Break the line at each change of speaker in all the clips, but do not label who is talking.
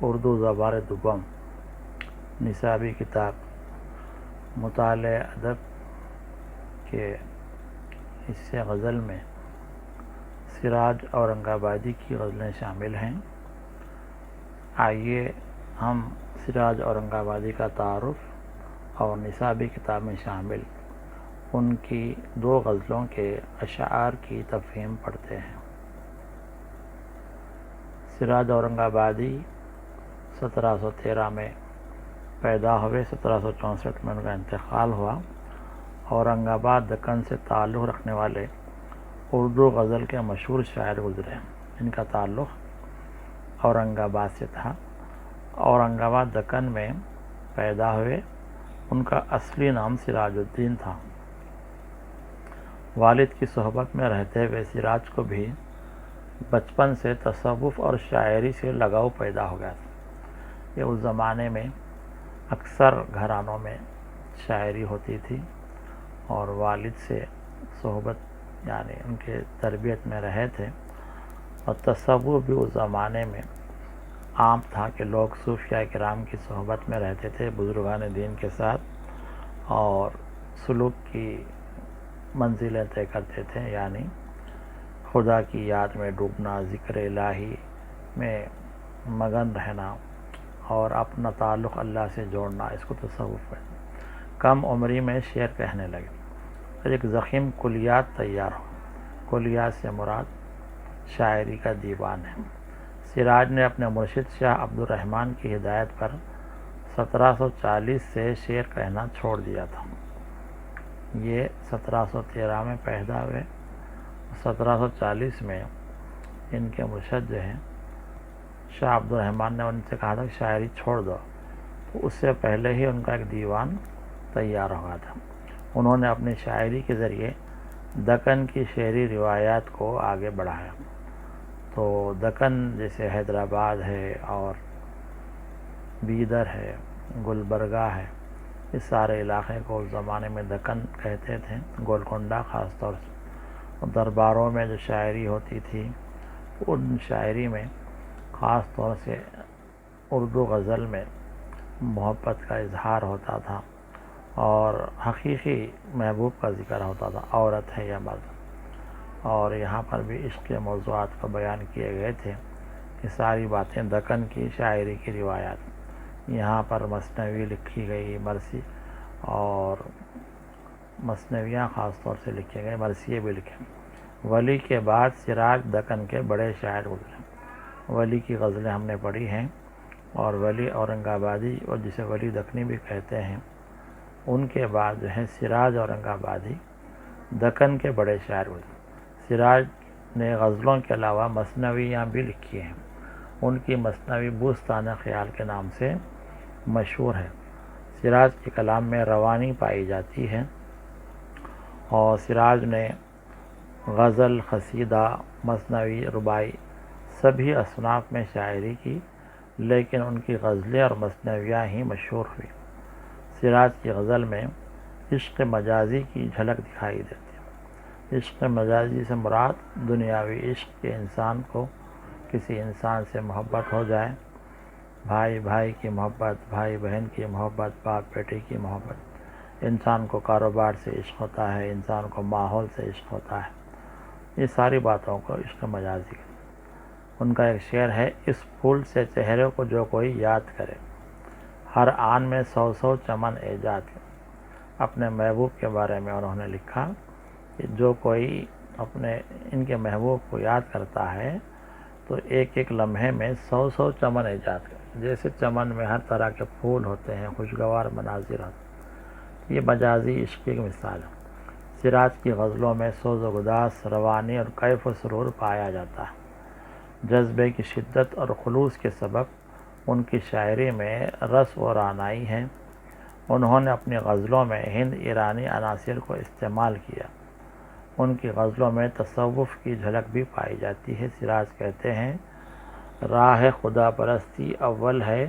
اردو زبان دوم نصابی کتاب مطالعہ ادب کے حصے غزل میں سراج اورنگ آبادی کی غزلیں شامل ہیں۔ آئیے ہم سراج اورنگ آبادی کا تعارف اور نصابی کتاب میں شامل ان کی 2 غزلوں کے اشعار کی تفہیم پڑھتے ہیں۔ سراج اورنگ آبادی 1713 میں پیدا ہوئے، 1764 میں ان کا انتقال ہوا۔ اورنگ آباد دکن سے تعلق رکھنے والے اردو غزل کے مشہور شاعر گزرے ہیں۔ ان کا تعلق اورنگ آباد سے تھا۔ اورنگ آباد دکن میں پیدا ہوئے۔ ان کا اصلی نام سراج الدین تھا۔ والد کی صحبت میں رہتے ہوئے سراج کو بھی بچپن سے تصوف اور شاعری سے لگاؤ پیدا ہو گیا تھا۔ یہ اس زمانے میں اکثر گھرانوں میں شاعری ہوتی تھی اور والد سے صحبت یعنی ان کے تربیت میں رہے تھے، اور تصوف بھی اس زمانے میں عام تھا کہ لوگ صوفیاء کرام کی صحبت میں رہتے تھے بزرگان دین کے ساتھ، اور سلوک کی منزلیں طے کرتے تھے، یعنی خدا کی یاد میں ڈوبنا، ذکر الہی میں مگن رہنا اور اپنا تعلق اللہ سے جوڑنا، اس کو تصوف ہے۔ کم عمری میں شعر کہنے لگے۔ ایک ضخیم کلیات تیار ہو۔ کلیات سے مراد شاعری کا دیوان ہے۔ سراج نے اپنے مرشد شاہ عبد الرحمن کی ہدایت پر 1740 سے شعر کہنا چھوڑ دیا تھا۔ یہ 1713 میں پیدا ہوئے، 1740 میں ان کے مرشد جو ہیں شاہ عبد الرحمن نے ان سے کہا تھا کہ شاعری چھوڑ دو، تو اس سے پہلے ہی ان کا ایک دیوان تیار ہوا تھا۔ انہوں نے اپنی شاعری کے ذریعے دکن کی شعری روایات کو آگے بڑھایا۔ تو دکن جیسے حیدرآباد ہے اور بیدر ہے، گلبرگہ ہے، اس سارے علاقے کو اس زمانے میں دکن کہتے تھے۔ گولکنڈہ خاص طور سے درباروں میں جو شاعری ہوتی تھی، ان شاعری میں خاص طور سے اردو غزل میں محبت کا اظہار ہوتا تھا اور حقیقی محبوب کا ذکر ہوتا تھا، عورت ہے یا مرد، اور یہاں پر بھی عشق کے موضوعات کو بیان کیے گئے تھے۔ یہ ساری باتیں دکن کی شاعری کی روایات، یہاں پر مثنوی لکھی گئی، مرثی اور مثنویاں خاص طور سے لکھے گئے، مرثیے بھی لکھے۔ ولی کے بعد سراج دکن کے بڑے شاعر گزرے۔ ولی کی غزلیں ہم نے پڑھی ہیں، اور ولی اورنگ آبادی اور جسے ولی دکنی بھی کہتے ہیں، ان کے بعد جو ہے سراج اورنگ آبادی دکن کے بڑے شاعر گزرے۔ سراج نے غزلوں کے علاوہ مثنویاں بھی لکھی ہیں۔ ان کی مثنوی بوستان خیال کے نام سے مشہور ہے۔ سراج کے کلام میں روانی پائی جاتی ہے، اور سراج نے غزل، قصیدہ، مثنوی، رباعی سبھی اصناف میں شاعری کی، لیکن ان کی غزلیں اور مثنویاں ہی مشہور ہوئی۔ سراج کی غزل میں عشق مجازی کی جھلک دکھائی دیتی ہے۔ عشق مجازی سے مراد دنیاوی عشق کے انسان کو کسی انسان سے محبت ہو جائے، بھائی بھائی کی محبت، بھائی بہن کی محبت، باپ بیٹے کی محبت، انسان کو کاروبار سے عشق ہوتا ہے، انسان کو ماحول سے عشق ہوتا ہے، یہ ساری باتوں کو عشق مجازی ہے۔ ان کا ایک شعر ہے، اس پھول سے چہرے کو جو کوئی یاد کرے، ہر آن میں 100 چمن ایجاد کرے۔ اپنے محبوب کے بارے میں انہوں نے لکھا کہ جو کوئی اپنے ان کے محبوب کو یاد کرتا ہے تو ایک ایک لمحے میں 100 چمن ایجاد کرے۔ جیسے چمن میں ہر طرح کے پھول ہوتے ہیں، خوشگوار مناظر ہوتے ہیں، یہ مجازی عشق کی مثال ہے۔ سراج کی غزلوں میں سوز و گداز، روانی اور کیف و سرور پایا جاتا ہے۔ جذبے کی شدت اور خلوص کے سبب ان کی شاعری میں رس و رعنائی ہے۔ انہوں نے اپنی غزلوں میں ہند ایرانی عناصر کو استعمال کیا۔ ان کی غزلوں میں تصوف کی جھلک بھی پائی جاتی ہے۔ سراج کہتے ہیں، راہ خدا پرستی اول ہے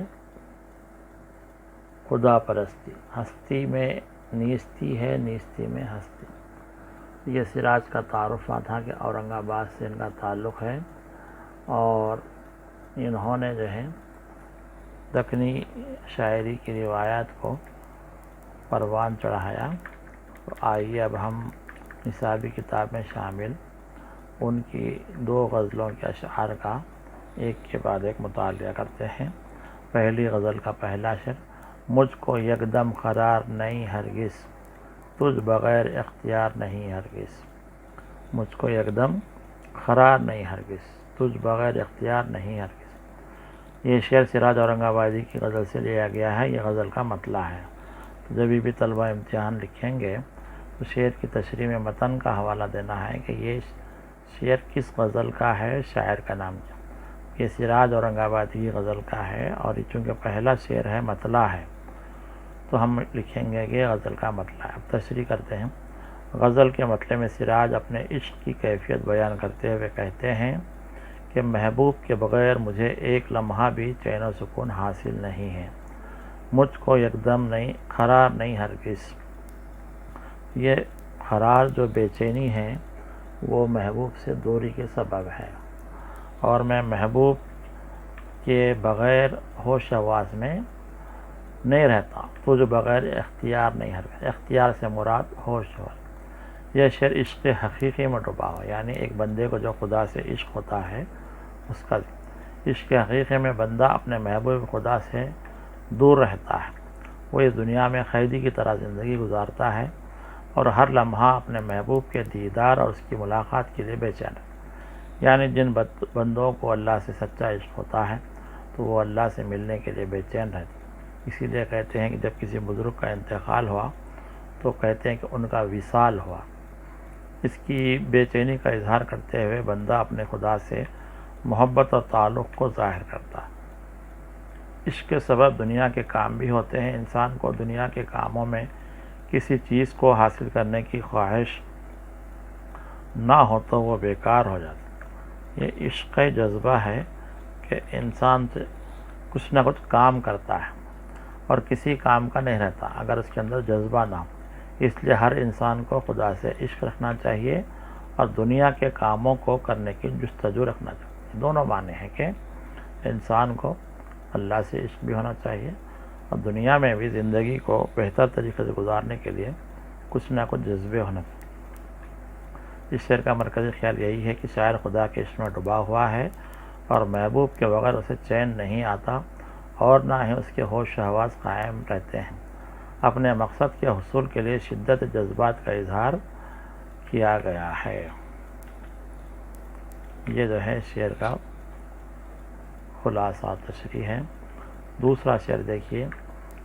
خدا پرستی، ہستی میں نیستی ہے، نیستی میں ہستی۔ یہ سراج کا تعارف تھا کہ اورنگ آباد سے ان کا تعلق ہے، اور انہوں نے جو ہے دکنی شاعری کی روایات کو پروان چڑھایا۔ تو آئیے اب ہم نصابی کتاب میں شامل ان کی 2 غزلوں کے اشعار کا ایک کے بعد ایک مطالعہ کرتے ہیں۔ پہلی غزل کا پہلا شعر: مجھ کو یکدم قرار نہیں ہرگز، تجھ بغیر اختیار نہیں ہرگز۔ مجھ کو یکدم قرار نہیں ہرگز، تجھ بغیر اختیار نہیں ہرگز۔ یہ شعر سراج اورنگ آبادی کی غزل سے لیا گیا ہے۔ یہ غزل کا مطلع ہے۔ جب بھی طلبہ امتحان لکھیں گے تو شعر کی تشریح میں متن کا حوالہ دینا ہے کہ یہ شعر کس غزل کا ہے، شاعر کا نام کیا۔ یہ سراج اورنگ آبادی کی غزل کا ہے، اور یہ چونکہ پہلا شعر ہے، مطلع ہے، تو ہم لکھیں گے کہ غزل کا مطلع ہے۔ اب تشریح کرتے ہیں۔ غزل کے مطلع میں سراج اپنے عشق کی کیفیت بیان کرتے ہوئے کہتے ہیں کہ محبوب کے بغیر مجھے ایک لمحہ بھی چین و سکون حاصل نہیں ہے، مجھ کو یکدم نہیں قرار نہیں ہرگز۔ یہ قرار جو بے چینی ہے وہ محبوب سے دوری کے سبب ہے، اور میں محبوب کے بغیر ہوش حواس میں نہیں رہتا، تو جو بغیر اختیار نہیں ہرگز۔ اختیار سے مراد ہوش حواس۔ یہ شعر عشق حقیقی میں ڈوبا ہو، یعنی ایک بندے کو جو خدا سے عشق ہوتا ہے، اس کا عشق حقیقی میں بندہ اپنے محبوب خدا سے دور رہتا ہے۔ وہ اس دنیا میں قیدی کی طرح زندگی گزارتا ہے، اور ہر لمحہ اپنے محبوب کے دیدار اور اس کی ملاقات کے لیے بے چین ہے۔ یعنی جن بندوں کو اللہ سے سچا عشق ہوتا ہے تو وہ اللہ سے ملنے کے لیے بے چین رہتے ہیں۔ اسی لیے کہتے ہیں کہ جب کسی بزرگ کا انتقال ہوا تو کہتے ہیں کہ ان کا وصال ہوا۔ اس کی بے چینی کا اظہار کرتے ہوئے بندہ اپنے خدا سے محبت اور تعلق کو ظاہر کرتا ہے۔ عشق کے سبب دنیا کے کام بھی ہوتے ہیں۔ انسان کو دنیا کے کاموں میں کسی چیز کو حاصل کرنے کی خواہش نہ ہو تو وہ بیکار ہو جاتا ہے۔ یہ عشق جذبہ ہے کہ انسان سے کچھ نہ کچھ کام کرتا ہے اور کسی کام کا نہیں رہتا اگر اس کے اندر جذبہ نہ ہو۔ اس لیے ہر انسان کو خدا سے عشق رکھنا چاہیے اور دنیا کے کاموں کو کرنے کی جستجو رکھنا چاہیے۔ دونوں معنی ہیں کہ انسان کو اللہ سے عشق بھی ہونا چاہیے اور دنیا میں بھی زندگی کو بہتر طریقے سے گزارنے کے لیے کچھ نہ کچھ جذبے ہونا چاہیے۔ اس شعر کا مرکزی خیال یہی ہے کہ شاعر خدا کے عشق میں ڈوبا ہوا ہے اور محبوب کے بغیر اسے چین نہیں آتا اور نہ ہی اس کے ہوش و حواس قائم رہتے ہیں۔ اپنے مقصد کے حصول کے لیے شدت جذبات کا اظہار کیا گیا ہے۔ یہ جو ہے شعر کا خلاصہ تشریح ہے۔ دوسرا شعر دیکھیے: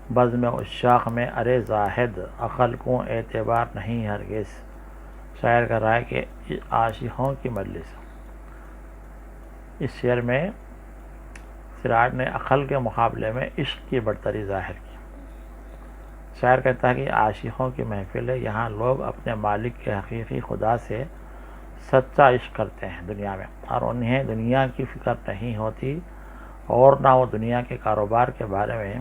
بزم عشاق میں ارے زاہد، عقل کو اعتبار نہیں ہرگز۔ شاعر کا رائے کہ عاشقوں کی مجلس۔ اس شعر میں سراج نے عقل کے مقابلے میں عشق کی برتری ظاہر کی۔ شاعر کہتا ہے کہ عاشقوں کی محفل ہے، یہاں لوگ اپنے مالک کے حقیقی خدا سے سچا عشق کرتے ہیں دنیا میں، اور انہیں دنیا کی فکر نہیں ہوتی اور نہ وہ دنیا کے کاروبار کے بارے میں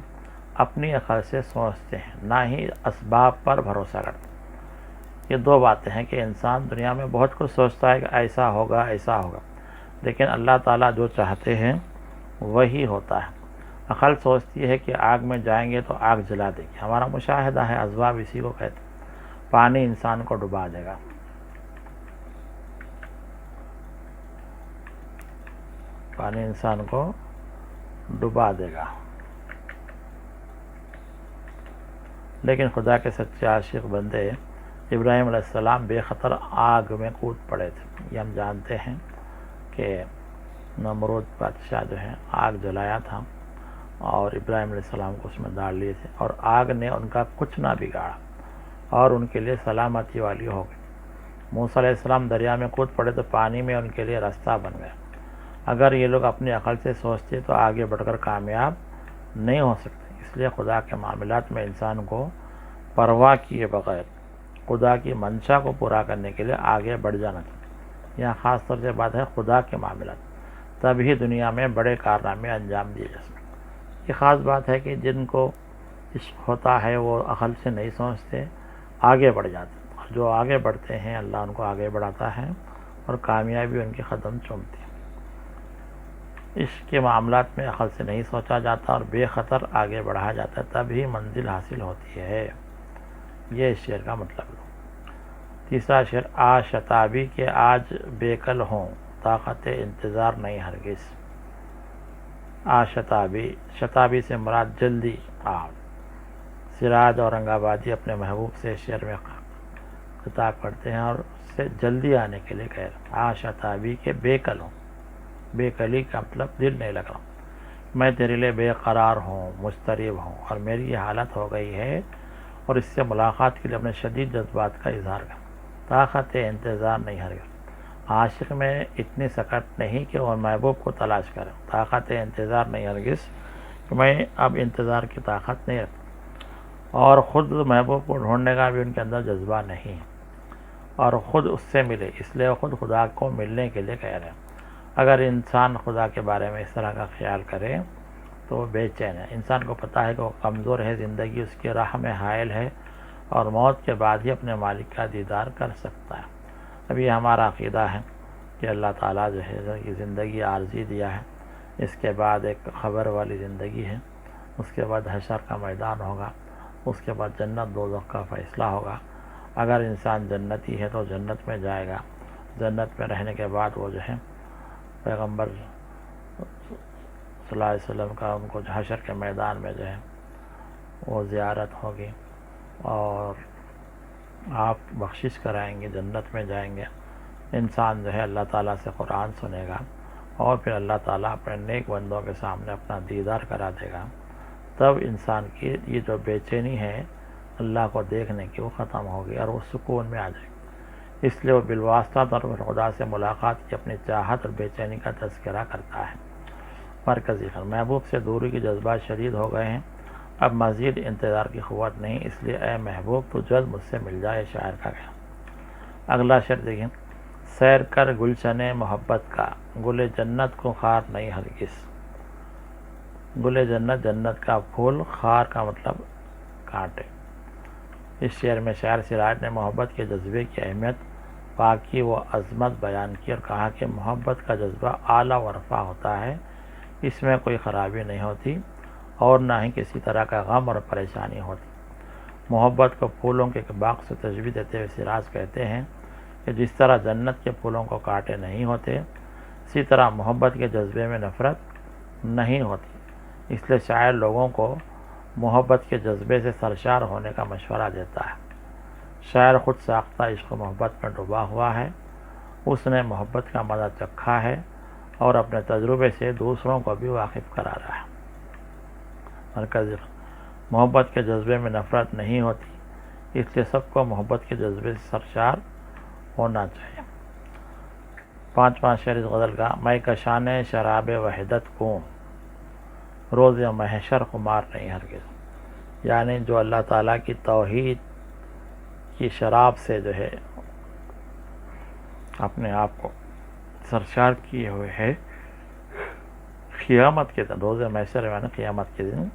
اپنی عقل سے سوچتے ہیں، نہ ہی اسباب پر بھروسہ کرتے ہیں۔ یہ 2 باتیں ہیں کہ انسان دنیا میں بہت کچھ سوچتا ہے کہ ایسا ہوگا ایسا ہوگا، لیکن اللہ تعالیٰ جو چاہتے ہیں وہی ہوتا ہے۔ عقل سوچتی ہے کہ آگ میں جائیں گے تو آگ جلا دے گی۔ ہمارا مشاہدہ ہے، اسباب اسی کو کہتے ہیں۔ پانی انسان کو ڈبا دے گا، پانی انسان کو ڈبا دے گا، لیکن خدا کے سچے عاشق بندے ابراہیم علیہ السلام بے خطر آگ میں کود پڑے تھے۔ یہ ہم جانتے ہیں کہ نمرود بادشاہ جو ہے آگ جلایا تھا اور ابراہیم علیہ السلام کو اس میں ڈال لیے تھے، اور آگ نے ان کا کچھ نہ بگاڑا اور ان کے لیے سلامتی والی ہو گئی۔ موسیٰ علیہ السلام دریا میں کود پڑے تو پانی میں ان کے لیے راستہ بن گیا۔ اگر یہ لوگ اپنی عقل سے سوچتے تو آگے بڑھ کر کامیاب نہیں ہو سکتے۔ اس لیے خدا کے معاملات میں انسان کو پرواہ کیے بغیر خدا کی منشا کو پورا کرنے کے لیے آگے بڑھ جانا چاہیے۔ یہاں خاص طور سے بات ہے خدا کے معاملات، تبھی دنیا میں بڑے کارنامے انجام دیے جا سکتے۔ یہ خاص بات ہے کہ جن کو عشق ہوتا ہے وہ عقل سے نہیں سوچتے، آگے بڑھ جاتے ہیں، اور جو آگے بڑھتے ہیں اللہ ان کو آگے بڑھاتا ہے اور کامیابی ان کے قدم چومتی ہے۔ عشق کے معاملات میں عقل سے نہیں سوچا جاتا اور بے خطر آگے بڑھا جاتا ہے، تب ہی منزل حاصل ہوتی ہے۔ یہ اس شعر کا مطلب ہے۔ تیسرا شعر، آج شتابی کے آج بے کل ہوں، طاقت انتظار نہیں ہرگز۔ آج شتابی سے مراد جلدی آج۔ سراج اورنگ آبادی اپنے محبوب سے شعر میں خطاب کرتے ہیں اور اس سے جلدی آنے کے لیے کہہ رہے ہیں۔ آج شتابی کے بے کل ہوں، بے کلی کا مطلب دل نہیں لگ رہا، میں تیرے لیے بے قرار ہوں، مضطرب ہوں، اور میری یہ حالت ہو گئی ہے اور اس سے ملاقات کے لیے اپنے شدید جذبات کا اظہار کر، طاقت انتظار نہیں ہرگز۔ عاشق میں اتنی سکت نہیں کہ وہ محبوب کو تلاش کرے، طاقت انتظار نہیں ہرگز، کہ میں اب انتظار کی طاقت نہیں رکھتا، اور خود محبوب کو ڈھونڈنے کا بھی ان کے اندر جذبہ نہیں، اور خود اس سے ملے، اس لیے وہ خود خدا کو ملنے کے لیے کہہ رہے ہیں۔ اگر انسان خدا کے بارے میں اس طرح کا خیال کرے تو وہ بے چین ہے۔ انسان کو پتہ ہے کہ وہ کمزور ہے، زندگی اس کی راہ میں حائل ہے، اور موت کے بعد ہی اپنے مالک کا دیدار کر سکتا ہے۔ اب یہ ہمارا عقیدہ ہے کہ اللہ تعالیٰ جو ہے یہ زندگی عارضی دیا ہے، اس کے بعد ایک خبر والی زندگی ہے، اس کے بعد حشر کا میدان ہوگا، اس کے بعد جنت دوزخ کا فیصلہ ہوگا۔ اگر انسان جنتی ہے تو جنت میں جائے گا، جنت میں رہنے کے بعد وہ جو ہے پیغمبر صلی اللہ علیہ وسلم کا ان کو حشر کے میدان میں جو ہے وہ زیارت ہوگی، اور آپ بخشش کرائیں گے، جنت میں جائیں گے۔ انسان جو ہے اللہ تعالیٰ سے قرآن سنے گا، اور پھر اللہ تعالیٰ اپنے نیک بندوں کے سامنے اپنا دیدار کرا دے گا، تب انسان کی یہ جو بے چینی ہے اللہ کو دیکھنے کی وہ ختم ہوگی اور وہ سکون میں آ جائے گی۔ اس لیے وہ بالواسطہ طور پر خدا سے ملاقات کی اپنی چاہت اور بے چینی کا تذکرہ کرتا ہے۔ مرکزی خیال، محبوب سے دوری کے جذبات شدید ہو گئے ہیں، اب مزید انتظار کی قوت نہیں، اس لیے اے محبوب تو جلد مجھ سے مل جائے، شاعر کا کہنا۔ اگلا شعر دیکھیں، سیر کر گلشن محبت کا، گل جنت کو خار نہیں ہرگز۔ گل جنت، جنت کا پھول، خار کا مطلب کانٹے۔ اس شعر میں شاعر سراج نے محبت کے جذبے کی اہمیت، پاکی و عظمت بیان کی اور کہا کہ محبت کا جذبہ اعلیٰ و رفع ہوتا ہے، اس میں کوئی خرابی نہیں ہوتی اور نہ ہی کسی طرح کا غم اور پریشانی ہوتی۔ محبت کو پھولوں کے باغ سے تشبیہ دیتے ہوئے سراج کہتے ہیں کہ جس طرح جنت کے پھولوں کو کانٹے نہیں ہوتے، اسی طرح محبت کے جذبے میں نفرت نہیں ہوتی۔ اس لیے شاعر لوگوں کو محبت کے جذبے سے سرشار ہونے کا مشورہ دیتا ہے۔ شاعر خود ساختہ عشق و محبت میں ڈوبا ہوا ہے، اس نے محبت کا مزہ چکھا ہے اور اپنے تجربے سے دوسروں کو بھی واقف کرا رہا ہے۔ مرکزی محبت کے جذبے میں نفرت نہیں ہوتی، اس لیے سب کو محبت کے جذبے سے سرشار ہونا چاہیے۔ پانچواں شعر اس غزل کا، میں کشان شراب وحدت کو، روز محشر خمار نہیں ہرگز۔ یعنی جو اللہ تعالیٰ کی توحید کی شراب سے جو ہے اپنے آپ کو سرشار کیے ہوئے ہے، قیامت کے دن، روز محشر یعنی قیامت کے دن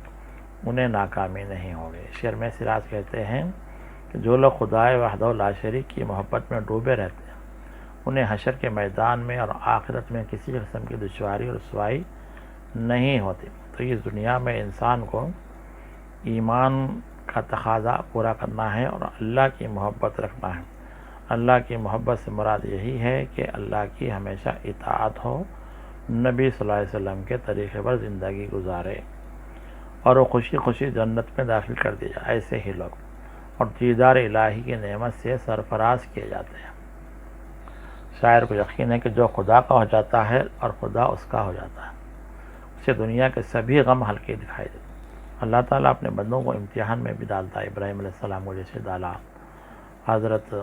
انہیں ناکامی نہیں ہوگی۔ شعر میں سراج کہتے ہیں کہ جو لوگ خدائے وحدہ لا شریک کی محبت میں ڈوبے رہتے ہیں، انہیں حشر کے میدان میں اور آخرت میں کسی قسم کی دشواری اور رسوائی نہیں ہوتی۔ تو اس دنیا میں انسان کو ایمان کا تقاضا پورا کرنا ہے اور اللہ کی محبت رکھنا ہے۔ اللہ کی محبت سے مراد یہی ہے کہ اللہ کی ہمیشہ اطاعت ہو، نبی صلی اللہ علیہ وسلم کے طریقے پر زندگی گزارے اور وہ خوشی خوشی جنت میں داخل کر دیا جائے۔ ایسے ہی لوگ اور دیدار الہی کی نعمت سے سرفراز کیے جاتے ہیں۔ شاعر کو یقین ہے کہ جو خدا کا ہو جاتا ہے اور خدا اس کا ہو جاتا ہے، اسے دنیا کے سبھی غم ہلکے دکھائی دیتے۔ اللہ تعالیٰ اپنے بندوں کو امتحان میں بھی ڈالتا ہے۔ ابراہیم علیہ السلام کو جیسے ڈالا، حضرت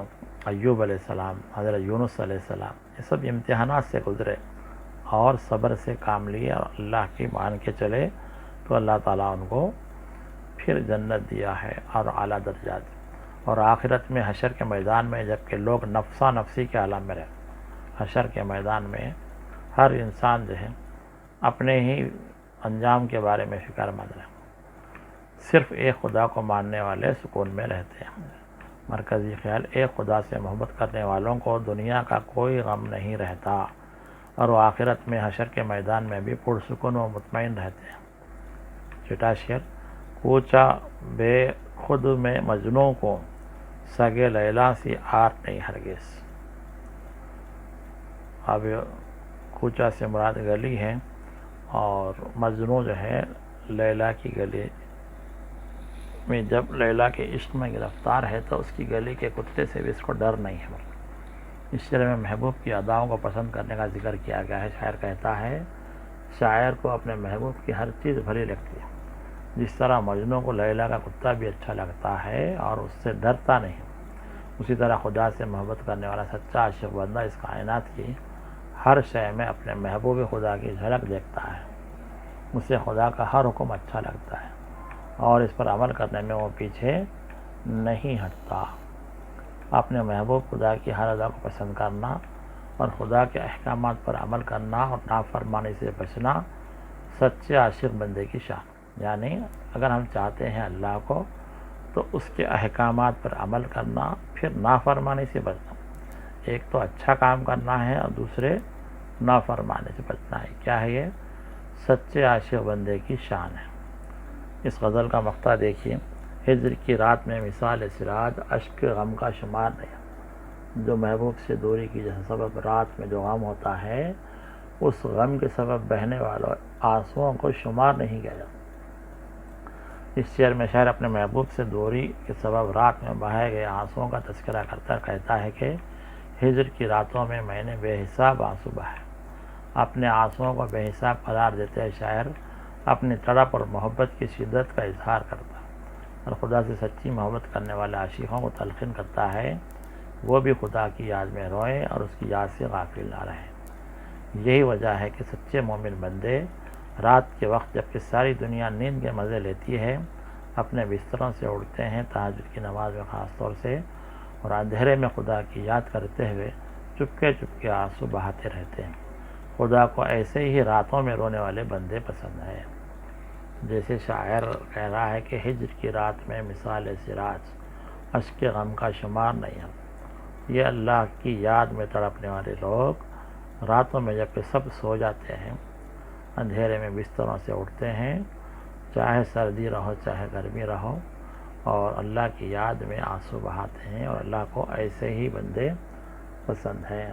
ایوب علیہ السلام، حضرت یونس علیہ السلام، یہ سب امتحانات سے گزرے اور صبر سے کام لیے اور اللہ کی مان کے چلے تو اللہ تعالیٰ ان کو پھر جنت دیا ہے اور اعلیٰ درجات۔ اور آخرت میں حشر کے میدان میں جبکہ لوگ نفسا نفسی کے عالم میں رہے، حشر کے میدان میں ہر انسان جو ہے اپنے ہی انجام کے بارے میں فکر مند رہے، صرف ایک خدا کو ماننے والے سکون میں رہتے ہیں۔ مرکزی خیال، ایک خدا سے محبت کرنے والوں کو دنیا کا کوئی غم نہیں رہتا اور وہ آخرت میں حشر کے میدان میں بھی پرسکون و مطمئن رہتے ہیں۔ چھٹا شعر، کوچا بے خود میں مجنوں کو، سگے لیلا سی آر نہیں ہرگز۔ اب کوچا سے مراد گلی ہے، اور مجنوں جو ہے لیلا کی گلی میں، جب لیلا کے عشق میں گرفتار ہے تو اس کی گلی کے کتے سے بھی اس کو ڈر نہیں ہے۔ اس شعر میں محبوب کی اداؤں کو پسند کرنے کا ذکر کیا گیا ہے۔ شاعر کہتا ہے، شاعر کو اپنے محبوب کی ہر چیز بھلی لگتی ہے، جس طرح مجنوں کو لیلا کا کتا بھی اچھا لگتا ہے اور اس سے ڈرتا نہیں، اسی طرح خدا سے محبت کرنے والا سچا عاشق بندہ اس کائنات کی ہر شے میں اپنے محبوب خدا کی جھلک دیکھتا ہے، اسے خدا کا ہر حکم اچھا لگتا ہے اور اس پر عمل کرنے میں وہ پیچھے نہیں ہٹتا۔ اپنے محبوب خدا کی ہر ادا کو پسند کرنا اور خدا کے احکامات پر عمل کرنا اور نافرمانی سے بچنا سچے عاشق بندے کی شان، یعنی اگر ہم چاہتے ہیں اللہ کو تو اس کے احکامات پر عمل کرنا، پھر نافرمانی سے بچنا۔ ایک تو اچھا کام کرنا ہے اور دوسرے نافرمانی سے بچنا ہے۔ کیا ہے یہ؟ سچے عاشق بندے کی شان ہے۔ اس غزل کا مقطع دیکھیے، ہجر کی رات میں مثال سراج، اشک غم کا شمار نہیں۔ جو محبوب سے دوری کی جیسا سبب رات میں جو غم ہوتا ہے، اس غم کے سبب بہنے والوں آنسوؤں کو شمار نہیں کیا جاتا۔ اس شعر میں شاعر اپنے محبوب سے دوری کے سبب رات میں بہائے گئے آنسوؤں کا تذکرہ کرتا کہتا ہے کہ ہجر کی راتوں میں میں نے بے حساب آنسو بہائے۔ اپنے آنسوؤں کو بے حساب قرار دیتے ہیں شاعر اپنی تڑپ اور محبت کی شدت کا اظہار کرتا ہے اور خدا سے سچی محبت کرنے والے عاشقوں کو تلقین کرتا ہے وہ بھی خدا کی یاد میں روئیں اور اس کی یاد سے غافل نہ رہیں۔ یہی وجہ ہے کہ سچے مومن بندے رات کے وقت جبکہ ساری دنیا نیند کے مزے لیتی ہے، اپنے بستروں سے اٹھتے ہیں تہجد کی نماز میں خاص طور سے، اور اندھیرے میں خدا کی یاد کرتے ہوئے چپکے چپکے آنسو بہاتے رہتے ہیں۔ خدا کو ایسے ہی راتوں میں رونے والے بندے پسند ہیں۔ جیسے شاعر کہہ رہا ہے کہ ہجر کی رات میں مثال سراج، اشک غم کا شمار نہیں ہے۔ یہ اللہ کی یاد میں تڑپنے والے لوگ راتوں میں جب کہ سب سو جاتے ہیں، اندھیرے میں بستروں سے اٹھتے ہیں، چاہے سردی رہو چاہے گرمی رہو، اور اللہ کی یاد میں آنسو بہاتے ہیں، اور اللہ کو ایسے ہی بندے پسند ہیں۔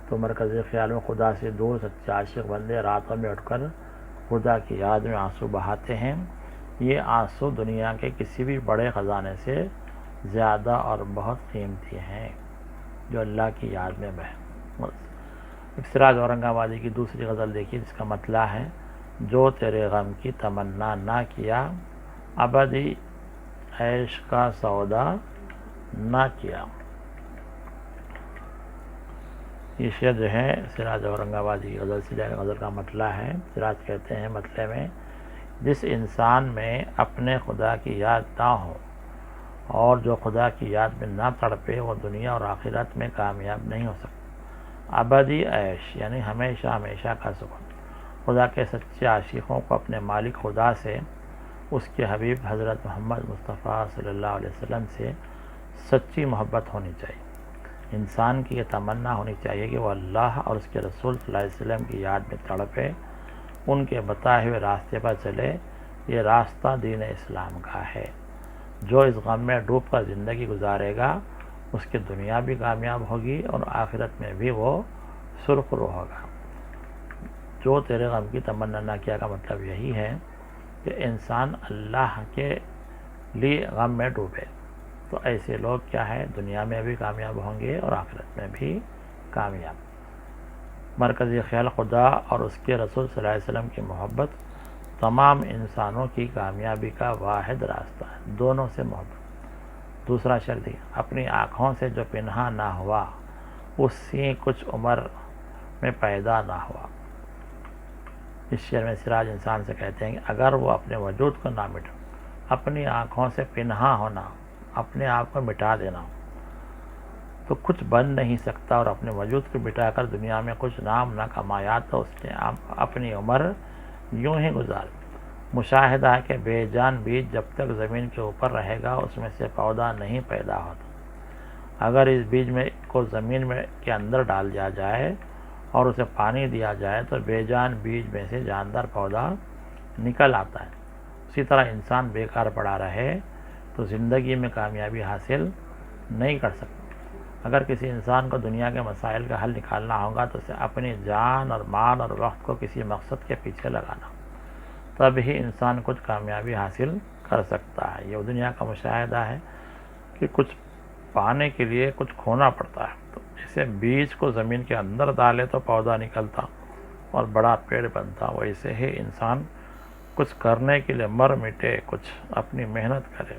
تو مرکزی خیال میں خدا سے دور سچے عاشق بندے راتوں میں اٹھ کر خدا کی یاد میں آنسو بہاتے ہیں۔ یہ آنسو دنیا کے کسی بھی بڑے خزانے سے زیادہ اور بہت قیمتی ہیں جو اللہ کی یاد میں بہے۔ سراج اورنگ آبادی کی دوسری غزل دیکھیے، جس کا مطلع ہے، جو تیرے غم کی تمنا نہ کیا، ابدی عیش کا سودا نہ کیا۔ یہ شعر جو ہے سراج اورنگ آبادی کی غزل سے غزل کا مطلع ہے۔ سراج کہتے ہیں مطلع میں، جس انسان میں اپنے خدا کی یاد نہ ہو اور جو خدا کی یاد میں نہ تڑپے، وہ دنیا اور آخرت میں کامیاب نہیں ہو سکتا۔ ابدی عیش یعنی ہمیشہ ہمیشہ کا سکون۔ خدا کے سچے عاشقوں کو اپنے مالک خدا سے، اس کے حبیب حضرت محمد مصطفیٰ صلی اللہ علیہ وسلم سے سچی محبت ہونی چاہیے۔ انسان کی یہ تمنا ہونی چاہیے کہ وہ اللہ اور اس کے رسول صلی اللہ علیہ وسلم کی یاد میں تڑپے، ان کے بتائے ہوئے راستے پر چلے۔ یہ راستہ دین اسلام کا ہے۔ جو اس غم میں ڈوب کر زندگی گزارے گا، اس کی دنیا بھی کامیاب ہوگی اور آخرت میں بھی وہ سرخرو ہوگا۔ جو تیرے غم کی تمنا نہ کیا کا مطلب یہی ہے کہ انسان اللہ کے لیے غم میں ڈوبے، تو ایسے لوگ کیا ہے، دنیا میں بھی کامیاب ہوں گے اور آخرت میں بھی کامیاب۔ مرکزی خیال، خدا اور اس کے رسول صلی اللہ علیہ وسلم کی محبت تمام انسانوں کی کامیابی کا واحد راستہ ہے، دونوں سے محبت۔ دوسرا شرط، اپنی آنکھوں سے جو پنہا نہ ہوا، اس سے کچھ عمر میں پیدا نہ ہوا۔ اس شعر میں سراج انسان سے کہتے ہیں کہ اگر وہ اپنے وجود کو نہ مٹا، اپنی آنکھوں سے پنہا ہونا، اپنے آپ کو مٹا دینا، تو کچھ بن نہیں سکتا، اور اپنے وجود کو مٹا کر دنیا میں کچھ نام نہ کمایا تو اس نے اپنی عمر یوں ہی گزار۔ مشاہدہ ہے کہ بے جان بیج جب تک زمین کے اوپر رہے گا، اس میں سے پودا نہیں پیدا ہوتا۔ اگر اس بیج میں کو زمین میں کے اندر ڈال دیا جائے اور اسے پانی دیا جائے تو بے جان بیج میں سے جاندار پودا نکل آتا ہے، اسی طرح انسان بیکار پڑا رہے تو زندگی میں کامیابی حاصل نہیں کر سکتا۔ اگر کسی انسان کو دنیا کے مسائل کا حل نکالنا ہوگا تو اسے اپنی جان اور مال اور وقت کو کسی مقصد کے پیچھے لگانا، تب ہی انسان کچھ کامیابی حاصل کر سکتا ہے۔ یہ دنیا کا مشاہدہ ہے کہ کچھ پانے کے لیے کچھ کھونا پڑتا ہے، تو جیسے بیج کو زمین کے اندر ڈالے تو پودا نکلتا اور بڑا پیڑ بنتا، ویسے ہی انسان کچھ کرنے کے لیے مر مٹے، کچھ اپنی محنت کرے،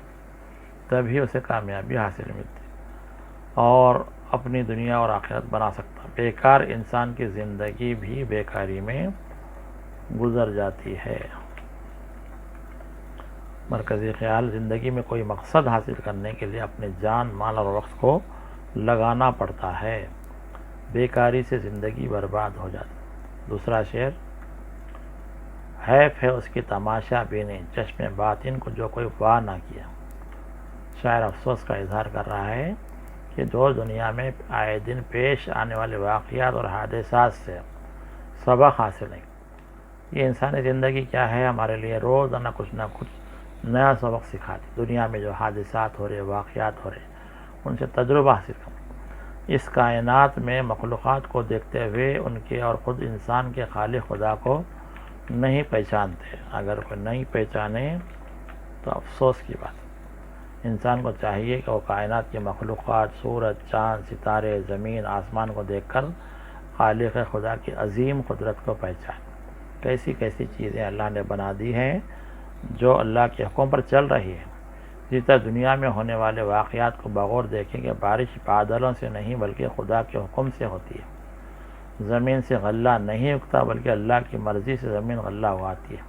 تبھی اسے کامیابی حاصل ملتی اور اپنی دنیا اور آخرت بنا سکتا۔ بیکار انسان کی زندگی بھی بیکاری میں گزر جاتی ہے۔ مرکزی خیال، زندگی میں کوئی مقصد حاصل کرنے کے لیے اپنے جان، مال اور وقت کو لگانا پڑتا ہے، بیکاری سے زندگی برباد ہو جاتی۔ دوسرا شعر، حیف ہے اس کی تماشا بینی، چشم باطن کو جو کوئی وا نہ کیا۔ شاعر افسوس کا اظہار کر رہا ہے کہ جو دنیا میں آئے دن پیش آنے والے واقعات اور حادثات سے سبق حاصل نہیں۔ یہ انسانی زندگی کیا ہے، ہمارے لیے روزانہ کچھ نہ کچھ نیا سبق سکھاتی۔ دنیا میں جو حادثات ہو رہے، واقعات ہو رہے، ان سے تجربہ حاصل کرنا۔ اس کائنات میں مخلوقات کو دیکھتے ہوئے ان کے اور خود انسان کے خالق خدا کو نہیں پہچانتے۔ اگر کوئی نہیں پہچانے تو افسوس کی بات۔ انسان کو چاہیے کہ وہ کائنات کی مخلوقات، سورج، چاند، ستارے، زمین، آسمان کو دیکھ کر خالق خدا کی عظیم قدرت کو پہچانے۔ کیسی کیسی چیزیں اللہ نے بنا دی ہیں جو اللہ کے حکم پر چل رہی ہے۔ اسی طرح دنیا میں ہونے والے واقعات کو بغور دیکھیں کہ بارش بادلوں سے نہیں بلکہ خدا کے حکم سے ہوتی ہے۔ زمین سے غلہ نہیں اگتا بلکہ اللہ کی مرضی سے زمین غلہ اگاتی ہے۔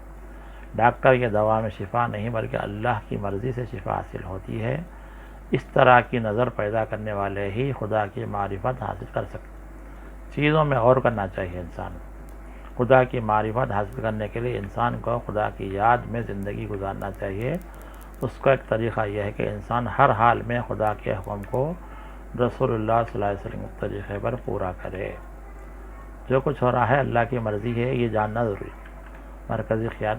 ڈاکٹر کی دوا میں شفا نہیں بلکہ اللہ کی مرضی سے شفا حاصل ہوتی ہے۔ اس طرح کی نظر پیدا کرنے والے ہی خدا کی معرفت حاصل کر سکتے۔ چیزوں میں غور کرنا چاہیے انسان کو۔ خدا کی معرفت حاصل کرنے کے لیے انسان کو خدا کی یاد میں زندگی گزارنا چاہیے۔ اس کا ایک طریقہ یہ ہے کہ انسان ہر حال میں خدا کے حکم کو رسول اللہ صلی اللہ علیہ وسلم کے طریقے پر پورا کرے۔ جو کچھ ہو رہا ہے اللہ کی مرضی ہے، یہ جاننا ضروری ہے۔ مرکزی خیال،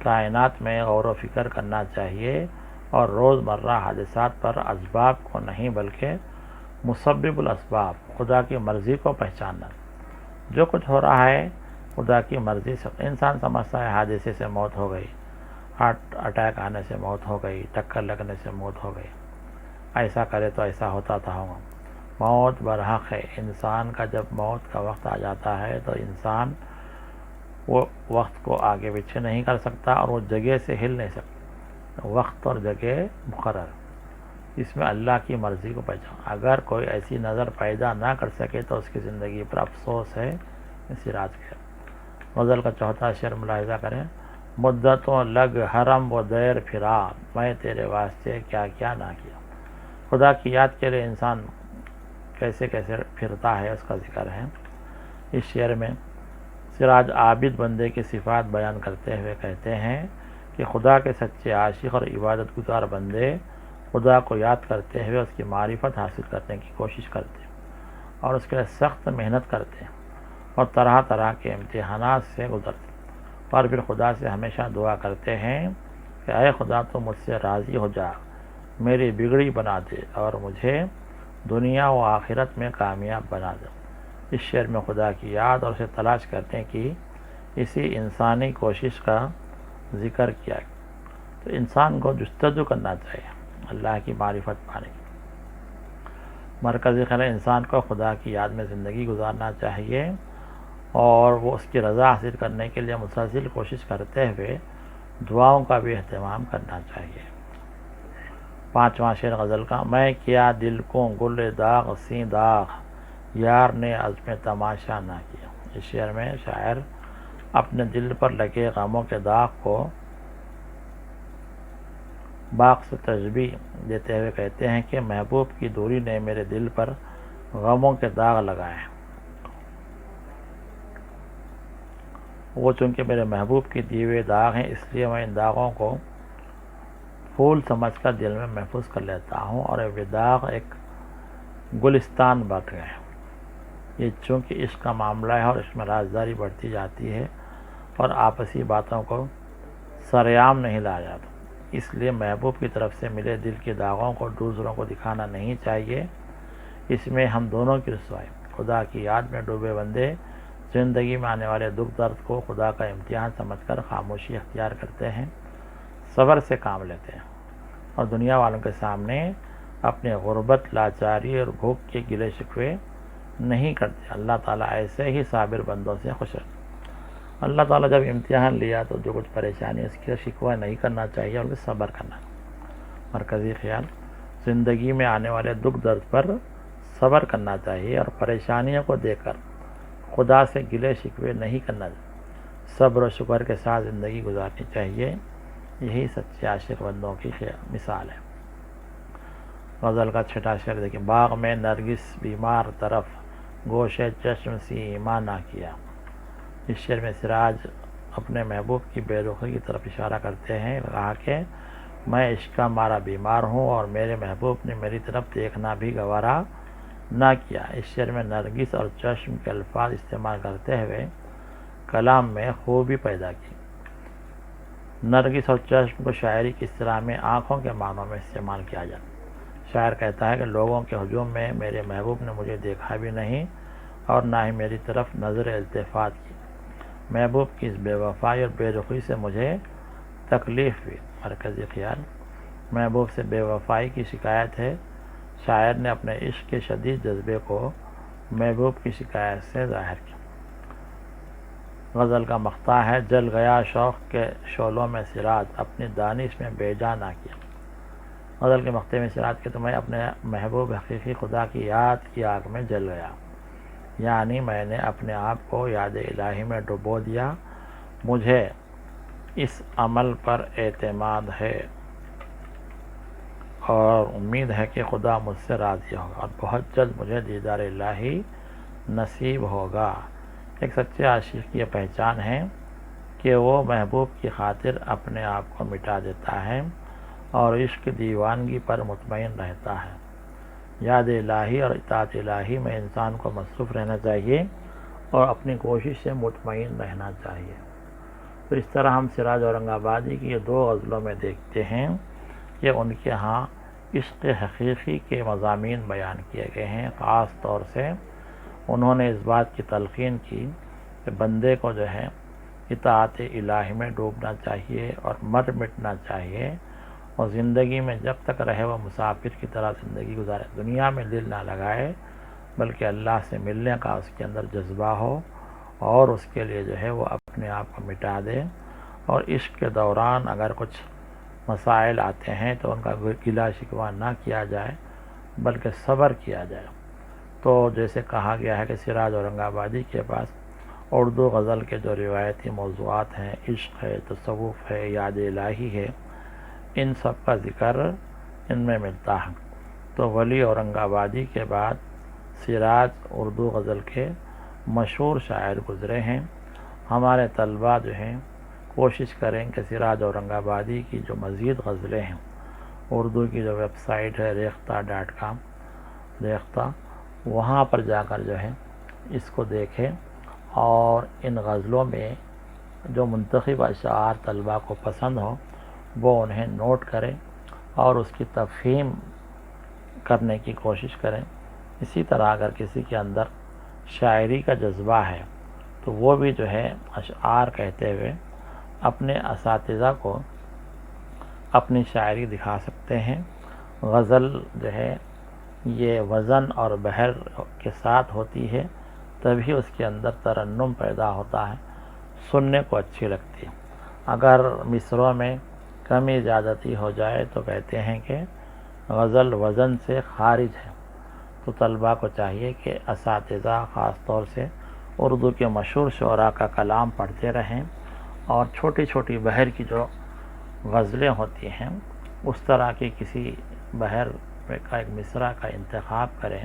کائنات میں غور و فکر کرنا چاہیے اور روزمرہ حادثات پر اسباب کو نہیں بلکہ مسبب الاسباب، خدا کی مرضی کو پہچاننا۔ جو کچھ ہو رہا ہے خدا کی مرضی سے۔ انسان سمجھتا ہے حادثے سے موت ہو گئی، ہارٹ اٹیک آنے سے موت ہو گئی، ٹکر لگنے سے موت ہو گئی، ایسا کرے تو ایسا ہوتا تھا۔ موت برحق ہے۔ انسان کا جب موت کا وقت آ جاتا ہے تو انسان وہ وقت کو آگے پیچھے نہیں کر سکتا اور وہ جگہ سے ہل نہیں سکتا۔ وقت اور جگہ مقرر، اس میں اللہ کی مرضی کو پہچان۔ اگر کوئی ایسی نظر پیدا نہ کر سکے تو اس کی زندگی پر افسوس ہے۔ سراج کے غزل کا چوتھا شعر ملاحظہ کریں، مدتوں لگ حرم و دیر پھرا، میں تیرے واسطے کیا کیا نہ کیا۔ خدا کی یاد کے لیے انسان کیسے کیسے پھرتا ہے اس کا ذکر ہے۔ اس شعر میں سراج عابد بندے کی صفات بیان کرتے ہوئے کہتے ہیں کہ خدا کے سچے عاشق اور عبادت گزار بندے خدا کو یاد کرتے ہوئے اس کی معرفت حاصل کرنے کی کوشش کرتے ہیں اور اس کے لیے سخت محنت کرتے ہیں اور طرح طرح کے امتحانات سے گزرتے ہیں، اور پھر خدا سے ہمیشہ دعا کرتے ہیں کہ اے خدا تو مجھ سے راضی ہو جا، میری بگڑی بنا دے اور مجھے دنیا و آخرت میں کامیاب بنا دے۔ اس شعر میں خدا کی یاد اور اسے تلاش کرنے کی اسی انسانی کوشش کا ذکر کیا ہے۔ تو انسان کو جستجو کرنا چاہیے اللہ کی معرفت پانے کی۔ مرکزی خیال، انسان کو خدا کی یاد میں زندگی گزارنا چاہیے اور وہ اس کی رضا حاصل کرنے کے لیے مسلسل کوشش کرتے ہوئے دعاؤں کا بھی اہتمام کرنا چاہیے۔ پانچواں شعر غزل کا، میں کیا دل کو گل داغ سی داغ، یار نے عزم تماشا نہ کیا۔ اس شعر میں شاعر اپنے دل پر لگے غموں کے داغ کو باغ سے تشبیہ دیتے ہوئے کہتے ہیں کہ محبوب کی دوری نے میرے دل پر غموں کے داغ لگائے ہیں۔ وہ چونکہ میرے محبوب کی دیے ہوئے داغ ہیں، اس لیے میں ان داغوں کو پھول سمجھ کر دل میں محفوظ کر لیتا ہوں اور یہ داغ ایک گلستان بن گئے ہیں۔ یہ چونکہ عشق کا معاملہ ہے اور اس میں رازداری بڑھتی جاتی ہے اور آپسی باتوں کو سرعام نہیں لایا جاتا، اس لیے محبوب کی طرف سے ملے دل کے داغوں کو دوسروں کو دکھانا نہیں چاہیے۔ اس میں ہم دونوں کی رسوائی، خدا کی یاد میں ڈوبے بندے زندگی میں آنے والے دکھ درد کو خدا کا امتحان سمجھ کر خاموشی اختیار کرتے ہیں، صبر سے کام لیتے ہیں اور دنیا والوں کے سامنے اپنے غربت، لاچاری اور بھوک کے گلے شکوے نہیں کرتے۔ اللہ تعالیٰ ایسے ہی صابر بندوں سے خوش ہے۔ اللہ تعالیٰ جب امتحان لیا تو جو کچھ پریشانی اس کا شکوہ نہیں کرنا چاہیے اور صبر کرنا۔ مرکزی خیال، زندگی میں آنے والے دکھ درد پر صبر کرنا چاہیے اور پریشانیوں کو دیکھ کر خدا سے گلے شکوے نہیں کرنا چاہیے، صبر و شکر کے ساتھ زندگی گزارنی چاہیے۔ یہی سچے عاشق بندوں کی مثال ہے۔ غزل کا چھٹا شعر دیکھیں، باغ میں نرگس بیمار طرف گوشے چشم سی ایمان نہ کیا۔ اس شعر میں سراج اپنے محبوب کی بے رخی کی طرف اشارہ کرتے ہیں، کہا کہ میں عشق کا مارا بیمار ہوں اور میرے محبوب نے میری طرف دیکھنا بھی گوارا نہ کیا۔ اس شعر میں نرگس اور چشم کے الفاظ استعمال کرتے ہوئے کلام میں خوبی پیدا کی۔ نرگس اور چشم کو شاعری کی اصطلاح میں آنکھوں کے معنوں میں استعمال کیا جاتا ہے۔ شاعر کہتا ہے کہ لوگوں کے ہجوم میں میرے محبوب نے مجھے دیکھا بھی نہیں اور نہ ہی میری طرف نظر التفات کی۔ محبوب کی اس بے وفائی اور بے رخی سے مجھے تکلیف ہوئی۔ مرکزی خیال، محبوب سے بے وفائی کی شکایت ہے۔ شاعر نے اپنے عشق کے شدید جذبے کو محبوب کی شکایت سے ظاہر کیا۔ غزل کا مقطع ہے، جل گیا شوق کے شعلوں میں سراج، اپنی دانش میں بے جا نہ کیا۔ غزل کے مقطع میں سراج کہ میں اپنے محبوب حقیقی خدا کی یاد کی آگ میں جل گیا، یعنی میں نے اپنے آپ کو یاد الہی میں ڈبو دیا۔ مجھے اس عمل پر اعتماد ہے اور امید ہے کہ خدا مجھ سے راضی ہوگا اور بہت جلد مجھے دیدار الہی نصیب ہوگا۔ ایک سچے عاشق کی یہ پہچان ہے کہ وہ محبوب کی خاطر اپنے آپ کو مٹا دیتا ہے اور عشق دیوانگی پر مطمئن رہتا ہے۔ یاد الہی اور اطاعت الہی میں انسان کو مصروف رہنا چاہیے اور اپنی کوشش سے مطمئن رہنا چاہیے۔ تو اس طرح ہم سراج اورنگ آبادی کی یہ دو غزلوں میں دیکھتے ہیں کہ ان کے ہاں عشق حقیقی کے مضامین بیان کیے گئے ہیں۔ خاص طور سے انہوں نے اس بات کی تلقین کی کہ بندے کو جو ہے اطاعت الہی میں ڈوبنا چاہیے اور مر مٹنا چاہیے اور زندگی میں جب تک رہے وہ مسافر کی طرح زندگی گزارے، دنیا میں دل نہ لگائے بلکہ اللہ سے ملنے کا اس کے اندر جذبہ ہو اور اس کے لیے جو ہے وہ اپنے آپ کو مٹا دے اور عشق کے دوران اگر کچھ مسائل آتے ہیں تو ان کا گلہ شکوہ نہ کیا جائے بلکہ صبر کیا جائے۔ تو جیسے کہا گیا ہے کہ سراج اورنگ آبادی کے پاس اردو غزل کے جو روایتی موضوعات ہیں، عشق ہے، تصوف ہے، یاد الہی ہے، ان سب کا ذکر ان میں ملتا ہے۔ تو ولی اورنگ آبادی کے بعد سراج اردو غزل کے مشہور شاعر گزرے ہیں۔ ہمارے طلباء جو ہیں کوشش کریں کہ سراج اورنگ آبادی کی جو مزید غزلیں ہیں، اردو کی جو ویب سائٹ ہے ریختہ.com، وہاں پر جا کر جو ہے اس کو دیکھیں اور ان غزلوں میں جو منتخب اشعار طلباء کو پسند ہو وہ انہیں نوٹ کریں اور اس کی تفہیم کرنے کی کوشش کریں۔ اسی طرح اگر کسی کے اندر شاعری کا جذبہ ہے تو وہ بھی جو ہے اشعار کہتے ہوئے اپنے اساتذہ کو اپنی شاعری دکھا سکتے ہیں۔ غزل جو ہے یہ وزن اور بحر کے ساتھ ہوتی ہے تبھی اس کے اندر ترنم پیدا ہوتا ہے، سننے کو اچھی لگتی ہے۔ اگر مصرعوں میں کمی زیادتی ہو جائے تو کہتے ہیں کہ غزل وزن سے خارج ہے۔ تو طلباء کو چاہیے کہ اساتذہ خاص طور سے اردو کے مشہور شعراء کا کلام پڑھتے رہیں اور چھوٹی چھوٹی بحر کی جو غزلیں ہوتی ہیں اس طرح کی کسی بحر کا ایک مصرع کا انتخاب کریں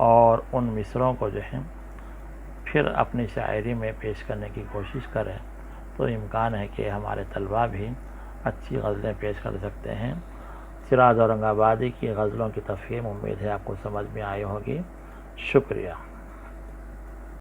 اور ان مصرعوں کو جو ہے پھر اپنی شاعری میں پیش کرنے کی کوشش کریں تو امکان ہے کہ ہمارے طلباء بھی اچھی غزلیں پیش کر سکتے ہیں۔ سراج اورنگ آبادی کی غزلوں کی تفہیم امید ہے آپ کو سمجھ میں آئی ہوگی۔ شکریہ۔